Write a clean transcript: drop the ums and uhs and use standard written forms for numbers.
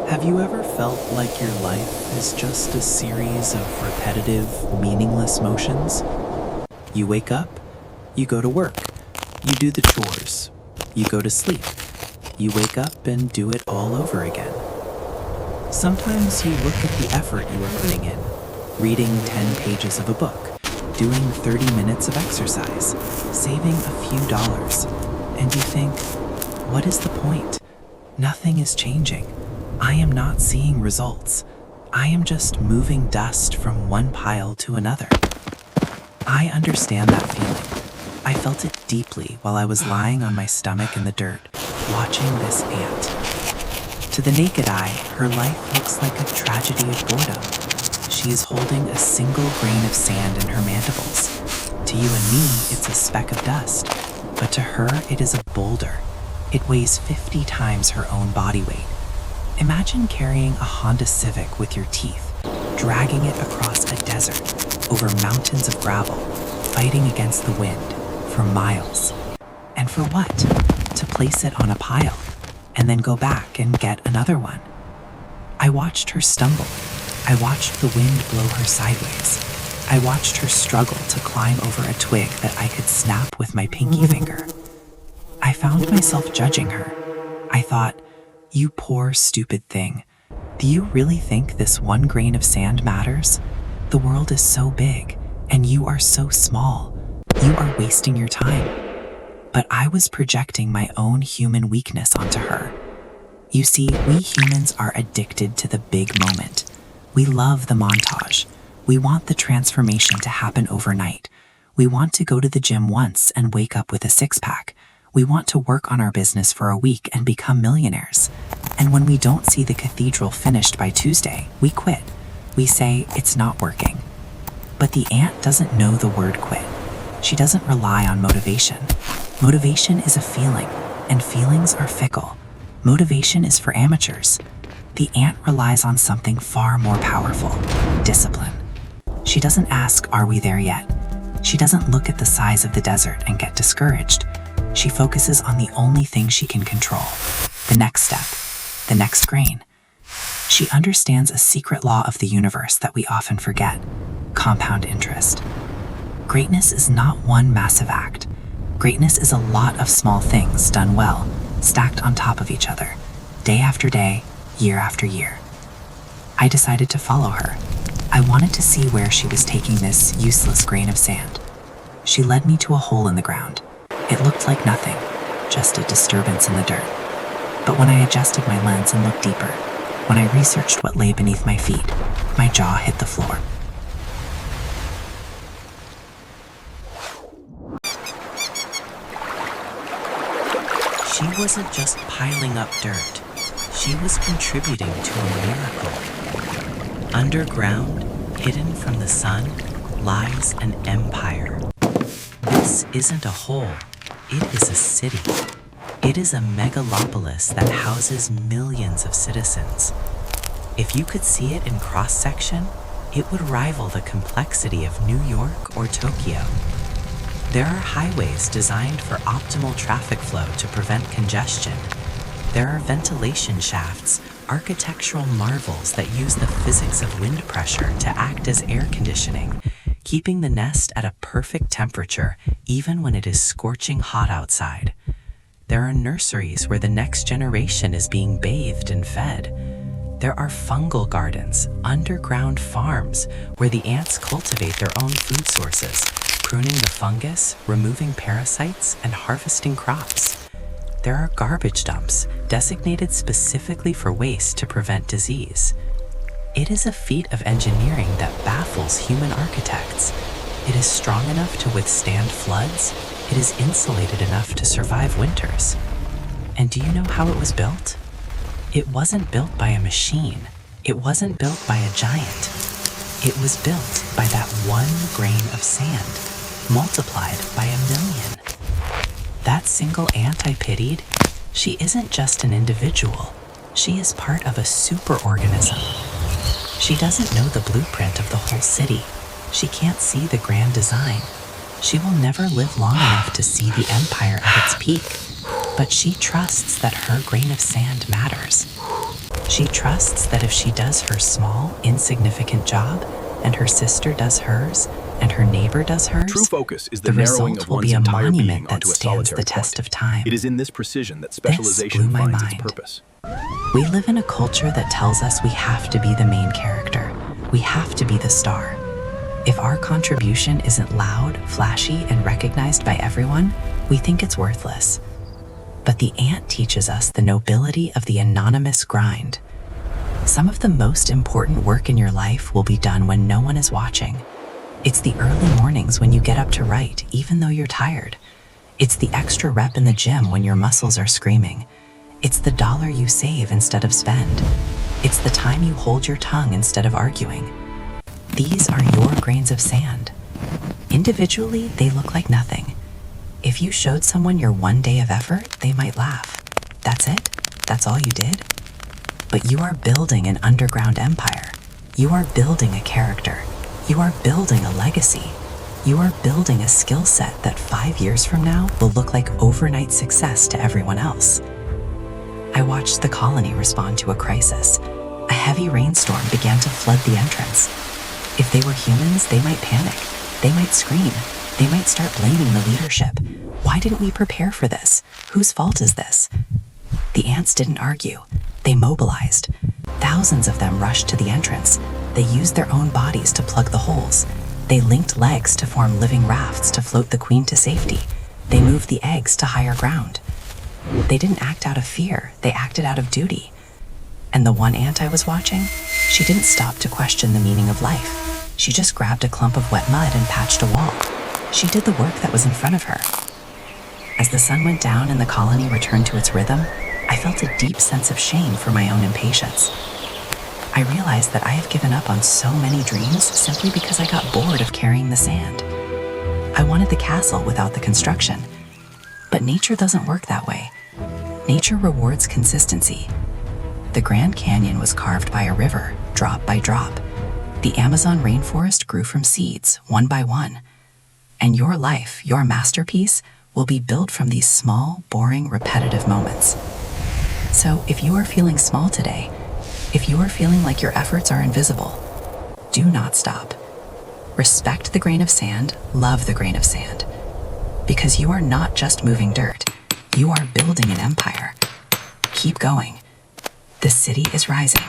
Have you ever felt like your life is just a series of repetitive, meaningless motions? You wake up, you go to work, you do the chores, you go to sleep, you wake up and do it all over again. Sometimes you look at the effort you are putting in, reading 10 pages of a book, doing 30 minutes of exercise, saving a few dollars, and you think, what is the point? Nothing is changing. I am not seeing results. I am just moving dust from one pile to another. I understand that feeling. I felt it deeply while I was lying on my stomach in the dirt, watching this ant. To the naked eye, her life looks like a tragedy of boredom. She is holding a single grain of sand in her mandibles. To you and me, it's a speck of dust, but to her, it is a boulder. It weighs 50 times her own body weight. Imagine carrying a Honda Civic with your teeth, dragging it across a desert, over mountains of gravel, fighting against the wind for miles. And for what? To place it on a pile, and then go back and get another one. I watched her stumble. I watched the wind blow her sideways. I watched her struggle to climb over a twig that I could snap with my pinky finger. I found myself judging her. I thought, you poor, stupid thing. Do you really think this one grain of sand matters? The world is so big, and you are so small. You are wasting your time. But I was projecting my own human weakness onto her. You see, we humans are addicted to the big moment. We love the montage. We want the transformation to happen overnight. We want to go to the gym once and wake up with a six-pack. We want to work on our business for a week and become millionaires. And when we don't see the cathedral finished by Tuesday, we quit. We say, it's not working. But the ant doesn't know the word quit. She doesn't rely on motivation. Motivation is a feeling, and feelings are fickle. Motivation is for amateurs. The ant relies on something far more powerful: discipline. She doesn't ask, are we there yet? She doesn't look at the size of the desert and get discouraged. She focuses on the only thing she can control: the next step, the next grain. She understands a secret law of the universe that we often forget: compound interest. Greatness is not one massive act. Greatness is a lot of small things done well, stacked on top of each other, day after day, year after year. I decided to follow her. I wanted to see where she was taking this useless grain of sand. She led me to a hole in the ground. It looked like nothing, just a disturbance in the dirt. But when I adjusted my lens and looked deeper, when I researched what lay beneath my feet, my jaw hit the floor. She wasn't just piling up dirt. She was contributing to a miracle. Underground, hidden from the sun, lies an empire. This isn't a hole. It is a city. It is a megalopolis that houses millions of citizens. If you could see it in cross-section, it would rival the complexity of New York or Tokyo. There are highways designed for optimal traffic flow to prevent congestion. There are ventilation shafts, architectural marvels that use the physics of wind pressure to act as air conditioning, keeping the nest at a perfect temperature even when it is scorching hot outside. There are nurseries where the next generation is being bathed and fed. There are fungal gardens, underground farms where the ants cultivate their own food sources, pruning the fungus, removing parasites, and harvesting crops. There are garbage dumps designated specifically for waste to prevent disease. It is a feat of engineering that baffles human architects. It is strong enough to withstand floods. It is insulated enough to survive winters. And do you know how it was built? It wasn't built by a machine. It wasn't built by a giant. It was built by that one grain of sand, multiplied by 1,000,000. That single ant I pitied, she isn't just an individual. She is part of a superorganism. She doesn't know the blueprint of the whole city. She can't see the grand design. She will never live long enough to see the empire at its peak, but she trusts that her grain of sand matters. She trusts that if she does her small, insignificant job, and her sister does hers, and her neighbor does hers, True focus is the the narrowing result of will one's be a entire being monument that onto a stands solitary the test point. of time. It is in this precision that This specialization blew my finds its mind. purpose. We live in a culture that tells us we have to be the main character. We have to be the star. If our contribution isn't loud, flashy, and recognized by everyone, we think it's worthless. But the ant teaches us the nobility of the anonymous grind. Some of the most important work in your life will be done when no one is watching. It's the early mornings when you get up to write, even though you're tired. It's the extra rep in the gym when your muscles are screaming. It's the dollar you save instead of spend. It's the time you hold your tongue instead of arguing. These are your grains of sand. Individually, they look like nothing. If you showed someone your one day of effort, they might laugh. That's it? That's all you did? But you are building an underground empire. You are building a character. You are building a legacy. You are building a skill set that 5 years from now will look like overnight success to everyone else. I watched the colony respond to a crisis. A heavy rainstorm began to flood the entrance. If they were humans, they might panic. They might scream. They might start blaming the leadership. Why didn't we prepare for this? Whose fault is this? The ants didn't argue. They mobilized. Thousands of them rushed to the entrance. They used their own bodies to plug the holes. They linked legs to form living rafts to float the queen to safety. They moved the eggs to higher ground. They didn't act out of fear. They acted out of duty. And the one ant I was watching, she didn't stop to question the meaning of life. She just grabbed a clump of wet mud and patched a wall. She did the work that was in front of her. As the sun went down and the colony returned to its rhythm, I felt a deep sense of shame for my own impatience. I realized that I have given up on so many dreams simply because I got bored of carrying the sand. I wanted the castle without the construction. But nature doesn't work that way. Nature rewards consistency. The Grand Canyon was carved by a river, drop by drop. The Amazon rainforest grew from seeds, one by one. And your life, your masterpiece, will be built from these small, boring, repetitive moments. So if you are feeling small today, if you are feeling like your efforts are invisible, do not stop. Respect the grain of sand, love the grain of sand. Because you are not just moving dirt, you are building an empire. Keep going. The city is rising.